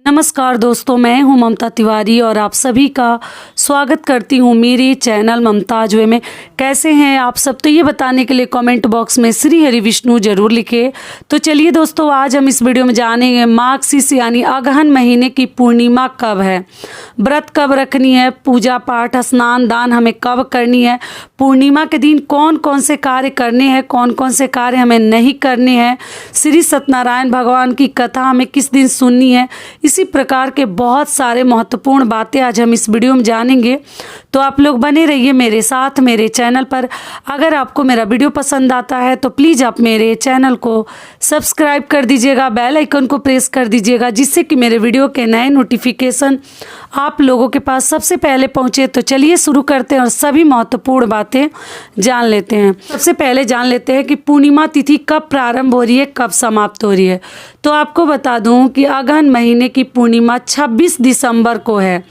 नमस्कार दोस्तों, मैं हूं ममता तिवारी और आप सभी का स्वागत करती हूं मेरे चैनल ममताज वे में। कैसे हैं आप सब? तो ये बताने के लिए कमेंट बॉक्स में श्री हरि विष्णु जरूर लिखे। तो चलिए दोस्तों, आज हम इस वीडियो में जानेंगे मार्गशीर्ष यानी अगहन महीने की पूर्णिमा कब है, व्रत कब रखनी है, पूजा पाठ स्नान दान हमें कब करनी है, पूर्णिमा के दिन कौन कौन से कार्य करने हैं, कौन कौन से कार्य हमें नहीं करने हैं, श्री सत्यनारायण भगवान की कथा हमें किस दिन सुननी है। इसी प्रकार के बहुत सारे महत्वपूर्ण बातें आज हम इस वीडियो में जानेंगे। तो आप लोग बने रहिए मेरे साथ मेरे चैनल पर। अगर आपको मेरा वीडियो पसंद आता है तो प्लीज़ आप मेरे चैनल को सब्सक्राइब कर दीजिएगा, बेल आइकन को प्रेस कर दीजिएगा, जिससे कि मेरे वीडियो के नए नोटिफिकेशन आप लोगों के पास सबसे पहले पहुंचे। तो चलिए शुरू करते हैं और सभी महत्वपूर्ण बातें जान लेते हैं। सबसे पहले जान लेते हैं कि पूर्णिमा तिथि कब प्रारंभ हो रही है, कब समाप्त हो रही है। तो आपको बता दूं कि अगहन महीने की पूर्णिमा 26 दिसंबर को है।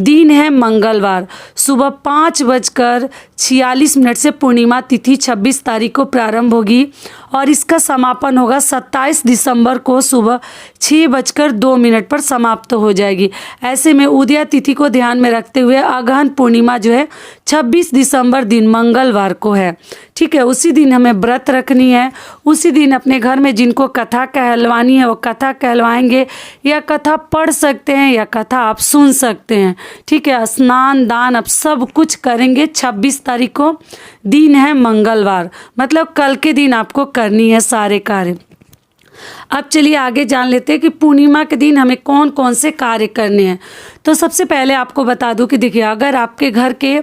दिन है मंगलवार। सुबह 5:46 से पूर्णिमा तिथि 26 तारीख को प्रारंभ होगी और इसका समापन होगा 27 दिसंबर को सुबह 6:02 पर समाप्त हो जाएगी। ऐसे में उदया तिथि को ध्यान में रखते हुए अगहन पूर्णिमा जो है 26 दिसंबर दिन मंगलवार को है। ठीक है, उसी दिन हमें व्रत रखनी है। उसी दिन अपने घर में जिनको कथा कहलवानी है वो कथा कहलवाएंगे, या कथा पढ़ सकते हैं या कथा आप सुन सकते हैं। ठीक है, स्नान दान अब सब कुछ करेंगे। 26 तारीख को दिन है मंगलवार, मतलब कल के दिन आपको करनी है सारे कार्य। अब चलिए आगे जान लेते हैं कि पूर्णिमा के दिन हमें कौन कौन से कार्य करने हैं। तो सबसे पहले आपको बता दूं कि देखिए, अगर आपके घर के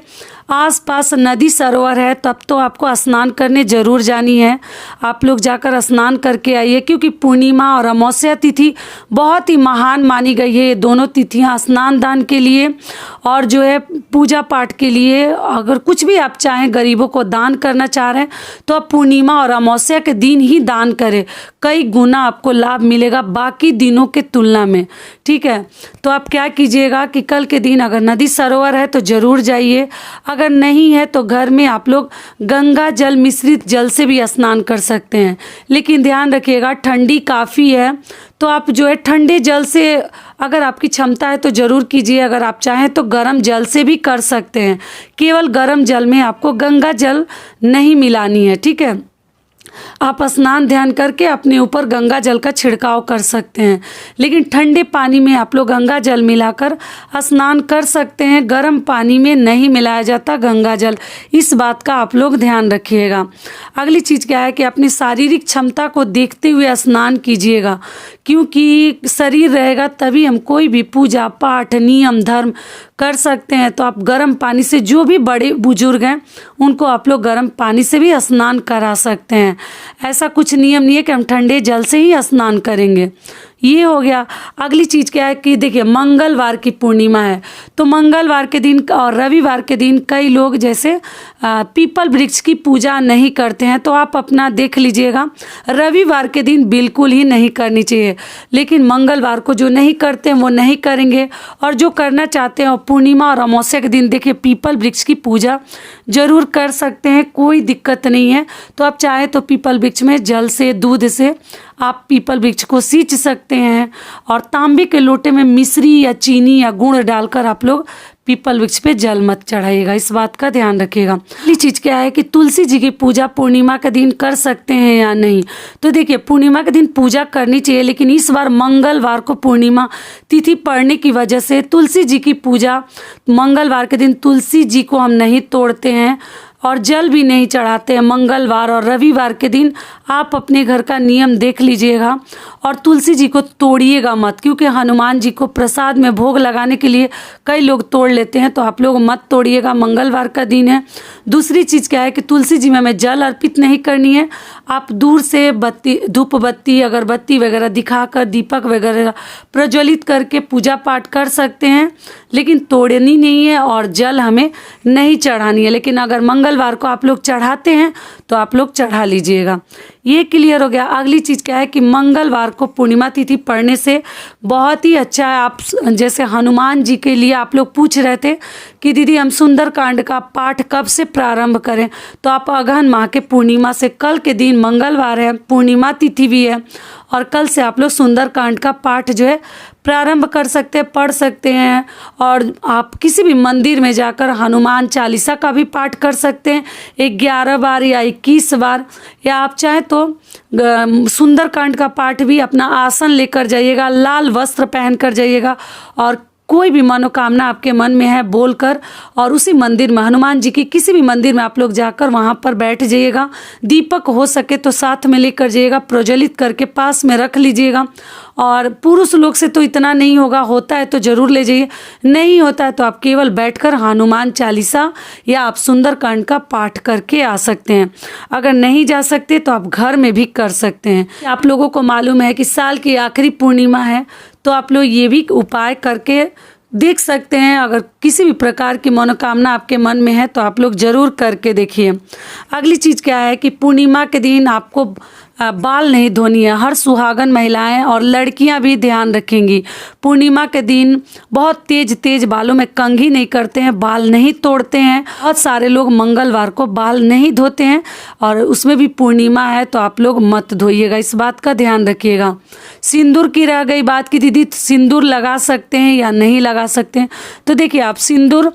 आसपास नदी सरोवर है तब तो आपको स्नान करने ज़रूर जानी है। आप लोग जाकर स्नान करके आइए, क्योंकि पूर्णिमा और अमावस्या तिथि बहुत ही महान मानी गई है। ये दोनों तिथियां स्नान दान के लिए और जो है पूजा पाठ के लिए, अगर कुछ भी आप चाहें गरीबों को दान करना चाह रहे हैं तो आप पूर्णिमा और अमावस्या के दिन ही दान करें। कई गुना आपको लाभ मिलेगा बाकी दिनों के तुलना में। ठीक है, तो आप क्या कीजिएगा कि कल के दिन अगर नदी सरोवर है तो ज़रूर जाइए, अगर नहीं है तो घर में आप लोग गंगा जल मिश्रित जल से भी स्नान कर सकते हैं। लेकिन ध्यान रखिएगा, ठंडी काफ़ी है तो आप जो है ठंडे जल से अगर आपकी क्षमता है तो ज़रूर कीजिए। अगर आप चाहें तो गर्म जल से भी कर सकते हैं। केवल गर्म जल में आपको गंगा जल नहीं मिलानी है। ठीक है, आप स्नान ध्यान करके अपने ऊपर गंगा जल का छिड़काव कर सकते हैं, लेकिन ठंडे पानी में आप लोग गंगा जल मिलाकर स्नान कर सकते हैं। गर्म पानी में नहीं मिलाया जाता गंगा जल, इस बात का आप लोग ध्यान रखिएगा। अगली चीज़ क्या है कि अपनी शारीरिक क्षमता को देखते हुए स्नान कीजिएगा, क्योंकि शरीर रहेगा तभी हम कोई भी पूजा पाठ नियम धर्म कर सकते हैं। तो आप गर्म पानी से, जो भी बड़े बुजुर्ग हैं उनको आप लोग गर्म पानी से भी स्नान करा सकते हैं। ऐसा कुछ नियम नहीं है कि हम ठंडे जल से ही स्नान करेंगे। ये हो गया। अगली चीज़ क्या है कि देखिए, मंगलवार की पूर्णिमा है तो मंगलवार के दिन और रविवार के दिन कई लोग जैसे पीपल वृक्ष की पूजा नहीं करते हैं, तो आप अपना देख लीजिएगा। रविवार के दिन बिल्कुल ही नहीं करनी चाहिए, लेकिन मंगलवार को जो नहीं करते हैं वो नहीं करेंगे, और जो करना चाहते हैं वो पूर्णिमा और अमावस्या के दिन देखिए पीपल वृक्ष की पूजा ज़रूर कर सकते हैं, कोई दिक्कत नहीं है। तो आप चाहे तो पीपल वृक्ष में जल से दूध से आप पीपल वृक्ष को सींच सकते हैं, और तांबे के लोटे में मिश्री या चीनी या गुड़ डालकर आप लोग पीपल वृक्ष पे जल मत चढ़ाइएगा, इस बात का ध्यान रखिएगा। अगली चीज़ क्या है कि तुलसी जी की पूजा पूर्णिमा के दिन कर सकते हैं या नहीं। तो देखिए, पूर्णिमा के दिन पूजा करनी चाहिए, लेकिन इस बार मंगलवार को पूर्णिमा तिथि पड़ने की वजह से तुलसी जी की पूजा मंगलवार के दिन तुलसी जी को हम नहीं तोड़ते हैं और जल भी नहीं चढ़ाते हैं। मंगलवार और रविवार के दिन आप अपने घर का नियम देख लीजिएगा और तुलसी जी को तोड़िएगा मत, क्योंकि हनुमान जी को प्रसाद में भोग लगाने के लिए कई लोग तोड़ लेते हैं, तो आप लोग मत तोड़िएगा, मंगलवार का दिन है। दूसरी चीज़ क्या है कि तुलसी जी में हमें जल अर्पित नहीं करनी है। आप दूर से बत्ती, धूप बत्ती, अगरबत्ती वगैरह दिखाकर दीपक वगैरह प्रज्वलित करके पूजा पाठ कर सकते हैं, लेकिन तोड़नी नहीं है और जल हमें नहीं चढ़ानी है। लेकिन अगर मंगलवार को आप लोग चढ़ाते हैं तो आप लोग चढ़ा लीजिएगा। ये क्लियर हो गया। अगली चीज़ क्या है कि मंगलवार को पूर्णिमा तिथि पढ़ने से बहुत ही अच्छा है। आप जैसे हनुमान जी के लिए आप लोग पूछ रहे थे कि दीदी हम सुंदरकांड का पाठ कब से प्रारंभ करें, तो आप अगहन माह के पूर्णिमा से, कल के दिन मंगलवार है, पूर्णिमा तिथि भी है, और कल से आप लोग सुंदरकांड का पाठ जो है प्रारंभ कर सकते हैं, पढ़ सकते हैं। और आप किसी भी मंदिर में जाकर हनुमान चालीसा का भी पाठ कर सकते हैं 11 बार या 21 बार, या आप चाहें तो सुंदरकांड का पाठ भी अपना आसन लेकर जाइएगा, लाल वस्त्र पहन कर जाइएगा, और कोई भी मनोकामना आपके मन में है बोलकर, और उसी मंदिर में, हनुमान जी की किसी भी मंदिर में आप लोग जाकर वहाँ पर बैठ जाइएगा। दीपक हो सके तो साथ में लेकर जाइएगा, प्रज्वलित करके पास में रख लीजिएगा। और पुरुष लोग से तो इतना नहीं होगा, होता है तो ज़रूर ले जाइए, नहीं होता है तो आप केवल बैठकर हनुमान चालीसा या आप सुंदरकांड का पाठ करके आ सकते हैं। अगर नहीं जा सकते तो आप घर में भी कर सकते हैं। आप लोगों को मालूम है कि साल की आखिरी पूर्णिमा है, तो आप लोग ये भी उपाय करके देख सकते हैं। अगर किसी भी प्रकार की मनोकामना आपके मन में है तो आप लोग ज़रूर करके देखिए। अगली चीज़ क्या है कि पूर्णिमा के दिन आपको बाल नहीं धोनी है। हर सुहागन महिलाएं और लड़कियां भी ध्यान रखेंगी। पूर्णिमा के दिन बहुत तेज बालों में कंघी नहीं करते हैं, बाल नहीं तोड़ते हैं। बहुत सारे लोग मंगलवार को बाल नहीं धोते हैं, और उसमें भी पूर्णिमा है तो आप लोग मत धोइएगा, इस बात का ध्यान रखिएगा। सिंदूर की रह गई बात कि दीदी सिंदूर लगा सकते हैं या नहीं लगा सकते हैं, तो देखिए आप सिंदूर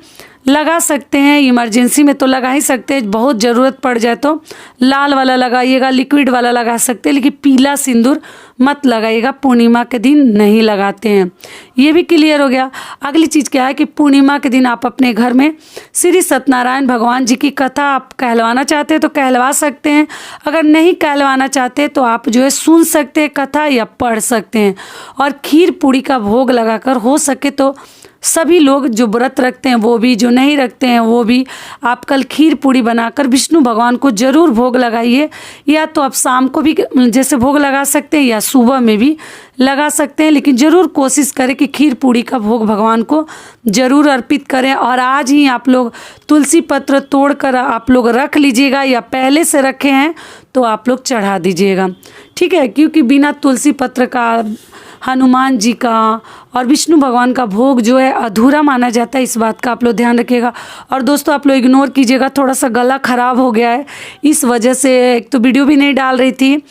लगा सकते हैं, इमरजेंसी में तो लगा ही सकते हैं, बहुत ज़रूरत पड़ जाए तो लाल वाला लगाइएगा, लिक्विड वाला लगा सकते हैं, लेकिन पीला सिंदूर मत लगाइएगा, पूर्णिमा के दिन नहीं लगाते हैं। ये भी क्लियर हो गया। अगली चीज़ क्या है कि पूर्णिमा के दिन आप अपने घर में श्री सत्यनारायण भगवान जी की कथा आप कहलवाना चाहते हैं तो कहलवा सकते हैं। अगर नहीं कहलवाना चाहते तो आप जो है सुन सकते हैं कथा या पढ़ सकते हैं। और खीर पूड़ी का भोग लगाकर हो सके तो सभी लोग जो व्रत रखते हैं वो भी, जो नहीं रखते हैं वो भी, आप कल खीर पूड़ी बनाकर विष्णु भगवान को ज़रूर भोग लगाइए। या तो आप शाम को भी जैसे भोग लगा सकते हैं या सुबह में भी लगा सकते हैं, लेकिन ज़रूर कोशिश करें कि खीर पूड़ी का भोग भगवान को ज़रूर अर्पित करें। और आज ही आप लोग तुलसी पत्र तोड़कर आप लोग रख लीजिएगा, या पहले से रखे हैं तो आप लोग चढ़ा दीजिएगा, ठीक है। क्योंकि बिना तुलसी पत्र का हनुमान जी का और विष्णु भगवान का भोग जो है अधूरा माना जाता है, इस बात का आप लोग ध्यान रखिएगा। और दोस्तों आप लोग इग्नोर कीजिएगा, थोड़ा सा गला ख़राब हो गया है, इस वजह से एक तो वीडियो भी नहीं डाल रही थी,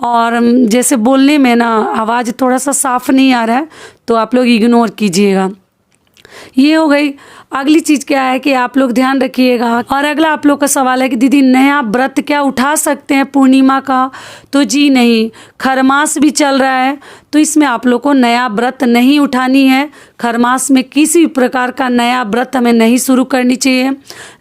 और जैसे बोलने में ना आवाज़ थोड़ा सा साफ नहीं आ रहा है, तो आप लोग इग्नोर कीजिएगा। ये हो गई। अगली चीज़ क्या है कि आप लोग ध्यान रखिएगा। और अगला आप लोग का सवाल है कि दीदी नया व्रत क्या उठा सकते हैं पूर्णिमा का, तो जी नहीं, खरमास भी चल रहा है तो इसमें आप लोग को नया व्रत नहीं उठानी है। खरमास में किसी भी प्रकार का नया व्रत हमें नहीं शुरू करनी चाहिए,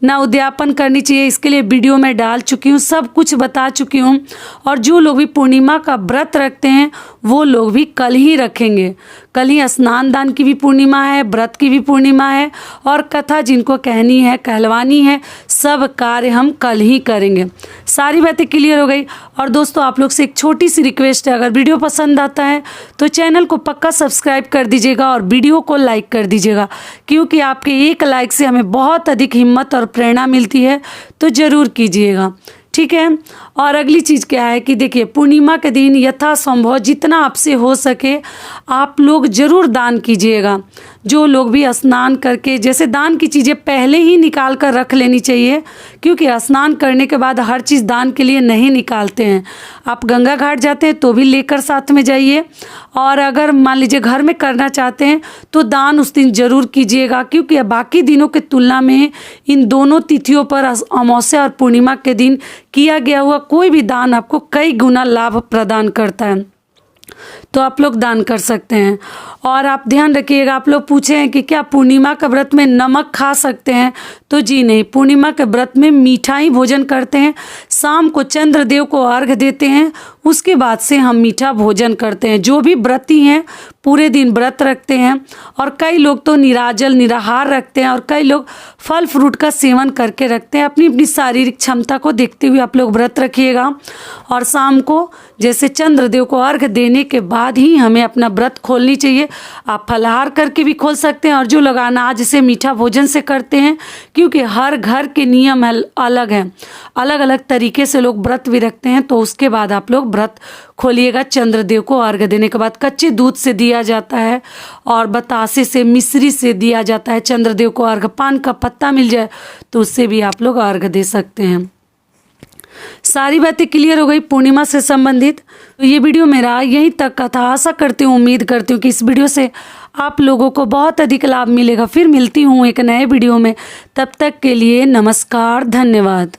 ना उद्यापन करनी चाहिए। इसके लिए वीडियो में डाल चुकी हूँ, सब कुछ बता चुकी हूँ। और जो लोग भी पूर्णिमा का व्रत रखते हैं वो लोग भी कल ही रखेंगे। कल ही स्नान दान की भी पूर्णिमा है, व्रत की भी पूर्णिमा है, और कथा जिनको कहनी है कहलवानी है, सब कार्य हम कल ही करेंगे। सारी बातें क्लियर हो गई। और दोस्तों आप लोग से एक छोटी सी रिक्वेस्ट है, अगर वीडियो पसंद आता है तो चैनल को पक्का सब्सक्राइब कर दीजिएगा और वीडियो को लाइक कर दीजिएगा, क्योंकि आपके एक लाइक से हमें बहुत अधिक हिम्मत और प्रेरणा मिलती है, तो ज़रूर कीजिएगा, ठीक है। और अगली चीज़ क्या है कि देखिए पूर्णिमा के दिन यथासंभव जितना आपसे हो सके आप लोग ज़रूर दान कीजिएगा। जो लोग भी स्नान करके, जैसे दान की चीज़ें पहले ही निकाल कर रख लेनी चाहिए, क्योंकि स्नान करने के बाद हर चीज़ दान के लिए नहीं निकालते हैं। आप गंगा घाट जाते हैं तो भी लेकर साथ में जाइए, और अगर मान लीजिए घर में करना चाहते हैं तो दान उस दिन ज़रूर कीजिएगा, क्योंकि बाकी दिनों की तुलना में इन दोनों तिथियों पर अमावस्या और पूर्णिमा के दिन किया गया हुआ कोई भी दान आपको कई गुना लाभ प्रदान करता है, तो आप लोग दान कर सकते हैं। और आप ध्यान रखिएगा, आप लोग पूछे हैं कि क्या पूर्णिमा के व्रत में नमक खा सकते हैं, तो जी नहीं, पूर्णिमा के व्रत में मीठा ही भोजन करते हैं। शाम को चंद्रदेव को अर्घ देते हैं, उसके बाद से हम मीठा भोजन करते हैं। जो भी व्रती हैं पूरे दिन व्रत रखते हैं, और कई लोग तो निराजल निराहार रखते हैं, और कई लोग फल फ्रूट का सेवन करके रखते हैं। अपनी अपनी शारीरिक क्षमता को देखते हुए आप लोग व्रत रखिएगा। और शाम को जैसे चंद्रदेव को अर्घ देने के बाद ही हमें अपना व्रत खोलनी चाहिए। आप फलाहार करके भी खोल सकते हैं, और जो लोग अनाज से मीठा भोजन से करते हैं, क्योंकि हर घर के नियम अलग हैं, अलग अलग तरीके से लोग व्रत भी रखते हैं। तो उसके बाद आप लोग व्रत खोलिएगा। चंद्रदेव को अर्घ देने के बाद कच्चे दूध से दिया जाता है, और बतासे से, मिश्री से दिया जाता है चंद्रदेव को अर्घ। पान का पत्ता मिल जाए तो उससे भी आप लोग अर्घ दे सकते हैं। सारी बातें क्लियर हो गई पूर्णिमा से संबंधित। तो ये वीडियो मेरा यहीं तक का था। आशा करती हूँ, उम्मीद करती हूँ कि इस वीडियो से आप लोगों को बहुत अधिक लाभ मिलेगा। फिर मिलती हूँ एक नए वीडियो में। तब तक के लिए नमस्कार, धन्यवाद।